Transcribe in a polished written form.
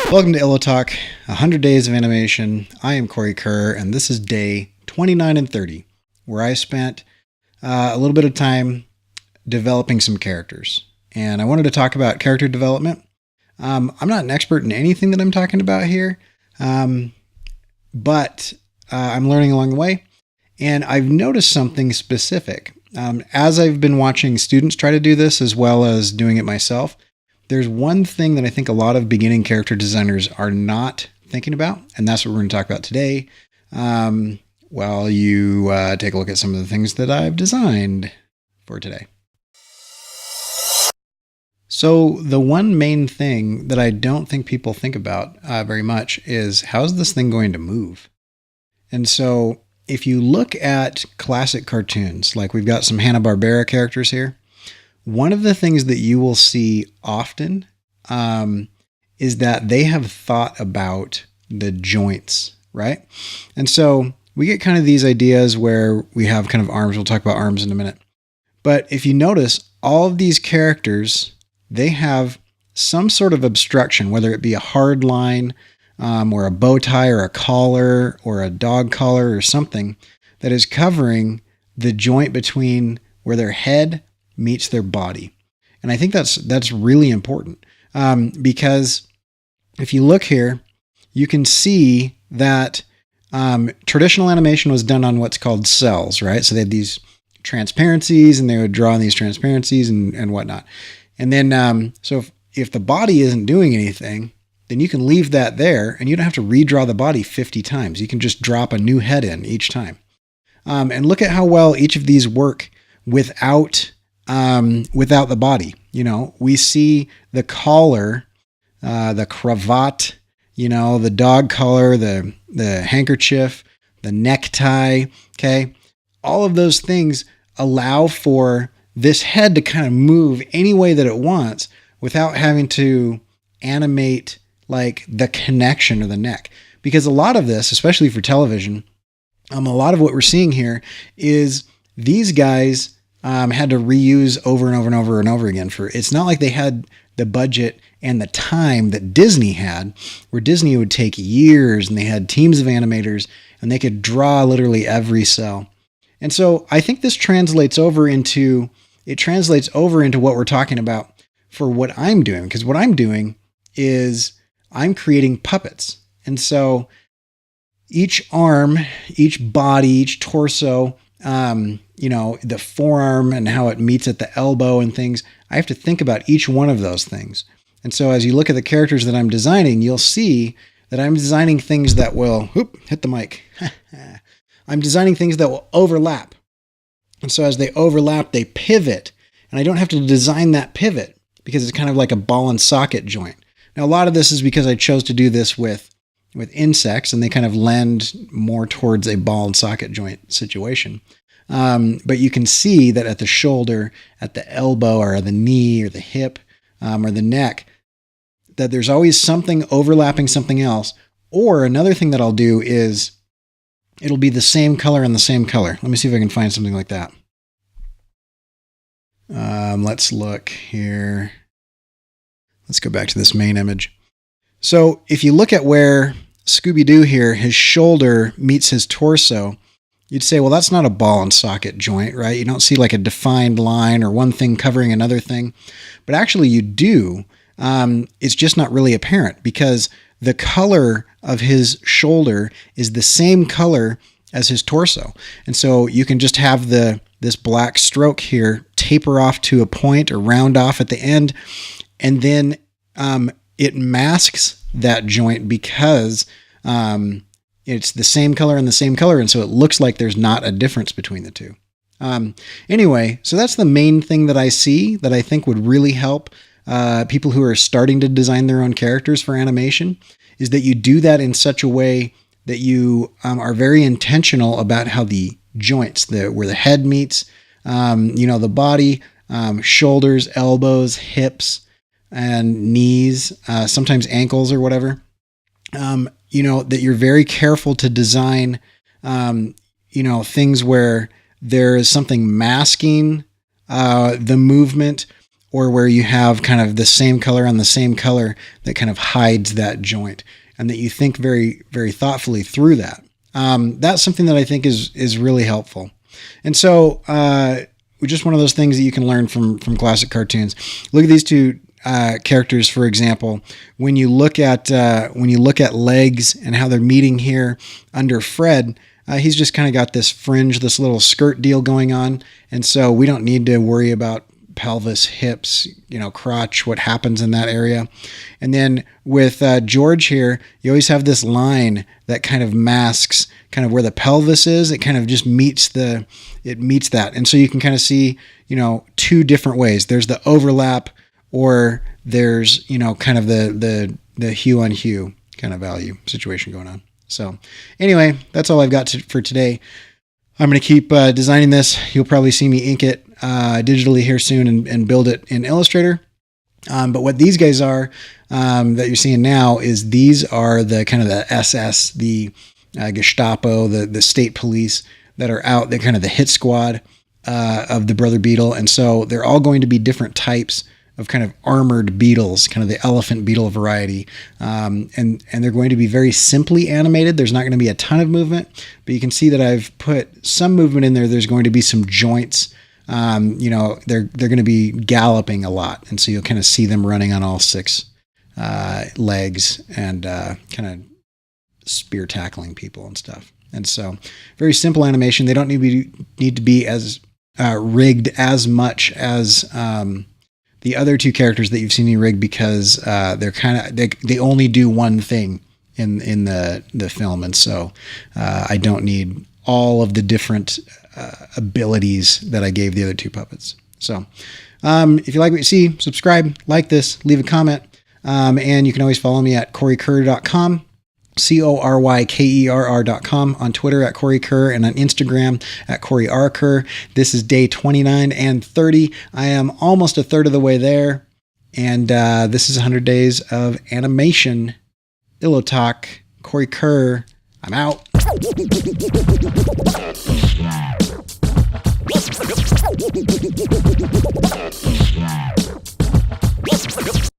Welcome to Illo Talk, 100 Days of Animation. I am Cory Kerr, and this is day 29 and 30, where I spent a little bit of time developing some characters. And I wanted to talk about character development. I'm not an expert in anything that I'm talking about here, but I'm learning along the way. And I've noticed something specific. As I've been watching students try to do this, as well as doing it myself, there's one thing that I think a lot of beginning character designers are not thinking about, and that's what we're going to talk about today. While you take a look at some of the things that I've designed for today. So the one main thing that I don't think people think about very much is, how's this thing going to move? And so if you look at classic cartoons, like we've got some Hanna Barbara characters here, one of the things that you will see often is that they have thought about the joints, right? And so we get kind of these ideas where we have kind of arms. We'll talk about arms in a minute. But if you notice, all of these characters, they have some sort of obstruction, whether it be a hard line or a bow tie or a collar or a dog collar or something that is covering the joint between where their head meets their body. And I think that's really important because if you look here, you can see that traditional animation was done on what's called cells, right? So they had these transparencies and they would draw on these transparencies and whatnot. And then, so if the body isn't doing anything, then you can leave that there and you don't have to redraw the body 50 times. You can just drop a new head in each time. And look at how well each of these work without the body. You know, we see the collar, the cravat, you know, the dog collar, the handkerchief, the necktie. Okay. All of those things allow for this head to kind of move any way that it wants without having to animate like the connection of the neck. Because a lot of this, especially for television, a lot of what we're seeing here is these guys had to reuse over and over and over and over again. It's not like they had the budget and the time that Disney had, where Disney would take years and they had teams of animators and they could draw literally every cell. And so I think this translates over into what we're talking about for what I'm doing, because what I'm doing is I'm creating puppets. And so each arm, each body, each torso, you know, the forearm and how it meets at the elbow and things, I have to think about each one of those things. And so as you look at the characters that I'm designing, you'll see that I'm designing things that will, hit the mic. I'm designing things that will overlap. And so as they overlap, they pivot. And I don't have to design that pivot because it's kind of like a ball and socket joint. Now, a lot of this is because I chose to do this with insects, and they kind of lend more towards a ball and socket joint situation. But you can see that at the shoulder, at the elbow, or the knee, or the hip, or the neck, that there's always something overlapping something else. Or another thing that I'll do is it'll be the same color and the same color. Let me see if I can find something like that. Let's look here. Let's go back to this main image. So if you look at where Scooby-Doo here, his shoulder meets his torso, you'd say, well, that's not a ball and socket joint, right? You don't see like a defined line or one thing covering another thing. But actually you do. It's just not really apparent because the color of his shoulder is the same color as his torso. And so you can just have this black stroke here taper off to a point or round off at the end. And then it masks that joint because it's the same color and the same color. And so it looks like there's not a difference between the two. Anyway, so that's the main thing that I see that I think would really help people who are starting to design their own characters for animation, is that you do that in such a way that you are very intentional about how the joints, where the head meets, the body, shoulders, elbows, hips, and knees, sometimes ankles or whatever, that you're very careful to design, things where there is something masking the movement, or where you have kind of the same color on the same color that kind of hides that joint, and that you think very, very thoughtfully through that. That's something that I think is really helpful. And so, just one of those things that you can learn from classic cartoons. Look at these two characters, for example. When you look at legs and how they're meeting here under Fred, he's just kind of got this fringe, this little skirt deal going on, and so we don't need to worry about pelvis, hips, crotch, what happens in that area. And then with George here, you always have this line that kind of masks kind of where the pelvis is. It kind of just meets that. And so you can kind of see, two different ways. There's the overlap, or there's, kind of the hue on hue kind of value situation going on. So anyway, that's all I've got for today. I'm going to keep designing this. You'll probably see me ink it digitally here soon and build it in Illustrator. But what these guys are that you're seeing now is these are the kind of the SS, the Gestapo, the state police that are out. They're kind of the hit squad of the Brother Beetle. And so they're all going to be different types of kind of armored beetles, kind of the elephant beetle variety. And they're going to be very simply animated. There's not going to be a ton of movement, but you can see that I've put some movement in there. There's going to be some joints. They're going to be galloping a lot. And so you'll kind of see them running on all six legs and kind of spear tackling people and stuff. And so very simple animation. They don't need to be as rigged as much as the other two characters that you've seen me rig, because they're they only do one thing in the film, and so I don't need all of the different abilities that I gave the other two puppets. So if you like what you see, subscribe, like this, leave a comment, and you can always follow me at corykerr.com. CORYKERR.com, on Twitter at Cory Kerr, and on Instagram at Cory R. Kerr. This is day 29 and 30. I am almost a third of the way there. And this is 100 days of animation. Illotalk, Cory Kerr. I'm out.